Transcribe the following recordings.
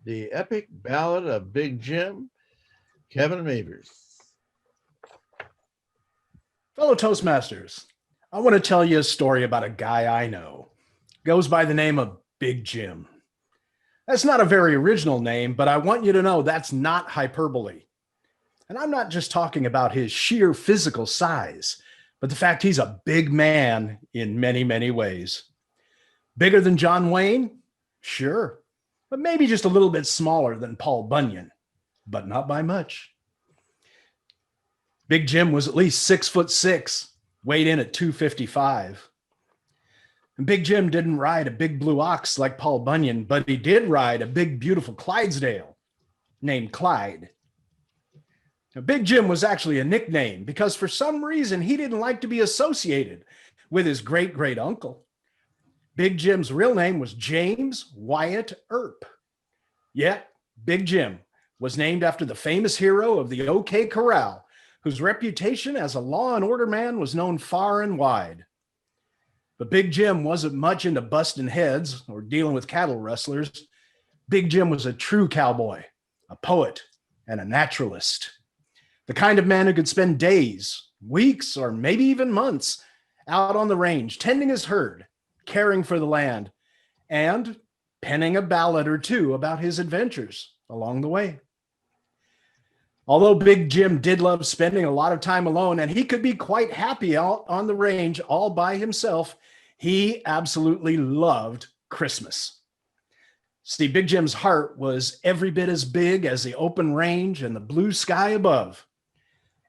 The epic ballad of Big Jim, Kevin Maevers. Fellow Toastmasters, I want to tell you a story about a guy I know. Goes by the name of Big Jim. That's not a very original name, but I want you to know that's not hyperbole. And I'm not just talking about his sheer physical size, but the fact he's a big man in many, many ways. Bigger than John Wayne? Sure. But maybe just a little bit smaller than Paul Bunyan, but not by much. Big Jim was at least 6'6", weighed in at 255. And Big Jim didn't ride a big blue ox like Paul Bunyan, but he did ride a big, beautiful Clydesdale named Clyde. Now, Big Jim was actually a nickname because for some reason he didn't like to be associated with his great-great uncle. Big Jim's real name was James Wyatt Earp. Yet, Big Jim was named after the famous hero of the OK Corral, whose reputation as a law and order man was known far and wide. But Big Jim wasn't much into busting heads or dealing with cattle rustlers. Big Jim was a true cowboy, a poet, and a naturalist. The kind of man who could spend days, weeks, or maybe even months out on the range, tending his herd, caring for the land, and penning a ballad or two about his adventures along the way. Although Big Jim did love spending a lot of time alone, and he could be quite happy out on the range all by himself, he absolutely loved Christmas. See, Big Jim's heart was every bit as big as the open range and the blue sky above.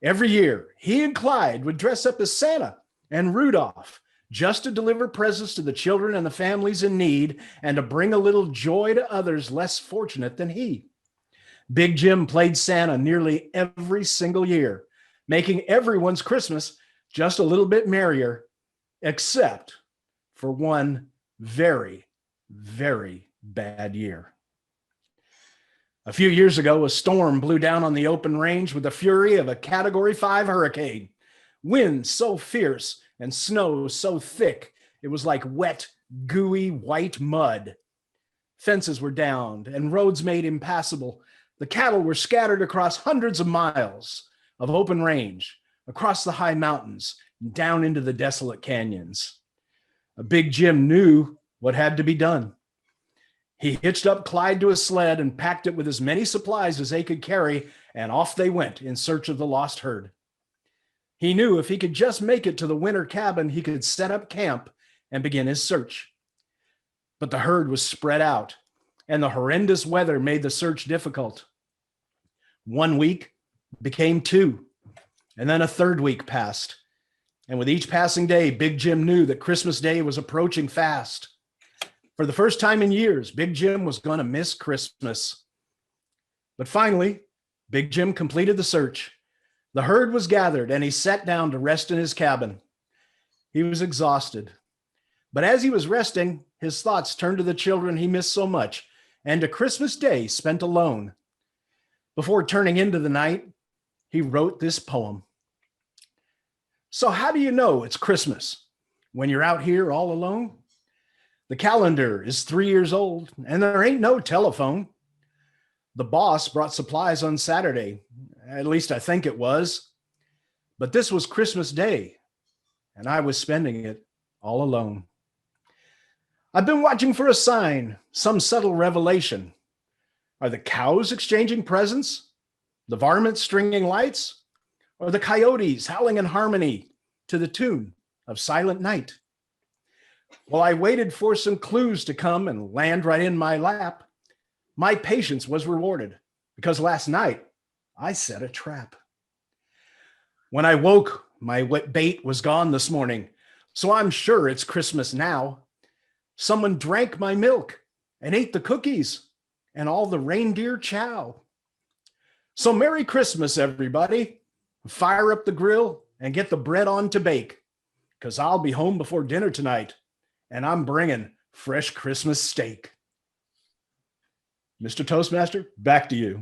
Every year, he and Clyde would dress up as Santa and Rudolph just to deliver presents to the children and the families in need and to bring a little joy to others less fortunate than he. Big Jim played Santa nearly every single year, making everyone's Christmas just a little bit merrier, except for one very, very bad year. A few years ago, a storm blew down on the open range with the fury of a Category 5 hurricane. Winds so fierce and snow so thick, it was like wet, gooey, white mud. Fences were downed and roads made impassable. The cattle were scattered across hundreds of miles of open range, across the high mountains, and down into the desolate canyons. Big Jim knew what had to be done. He hitched up Clyde to a sled and packed it with as many supplies as they could carry, and off they went in search of the lost herd. He knew if he could just make it to the winter cabin, he could set up camp and begin his search. But the herd was spread out, and the horrendous weather made the search difficult. 1 week became 2, and then a third week passed. And with each passing day, Big Jim knew that Christmas Day was approaching fast. For the first time in years, Big Jim was going to miss Christmas. But finally, Big Jim completed the search. The herd was gathered, and he sat down to rest in his cabin. He was exhausted. But as he was resting, his thoughts turned to the children he missed so much and to Christmas Day spent alone. Before turning into the night, he wrote this poem. So how do you know it's Christmas when you're out here all alone? The calendar is 3 years old and there ain't no telephone. The boss brought supplies on Saturday, at least I think it was. But this was Christmas Day and I was spending it all alone. I've been watching for a sign, some subtle revelation. Are the cows exchanging presents? The varmints stringing lights? Or the coyotes howling in harmony to the tune of Silent Night? While I waited for some clues to come and land right in my lap, my patience was rewarded because last night I set a trap. When I woke, my bait was gone this morning, so I'm sure it's Christmas now. Someone drank my milk and ate the cookies and all the reindeer chow. So Merry Christmas, everybody. Fire up the grill and get the bread on to bake, because I'll be home before dinner tonight, and I'm bringing fresh Christmas steak. Mr. Toastmaster, back to you.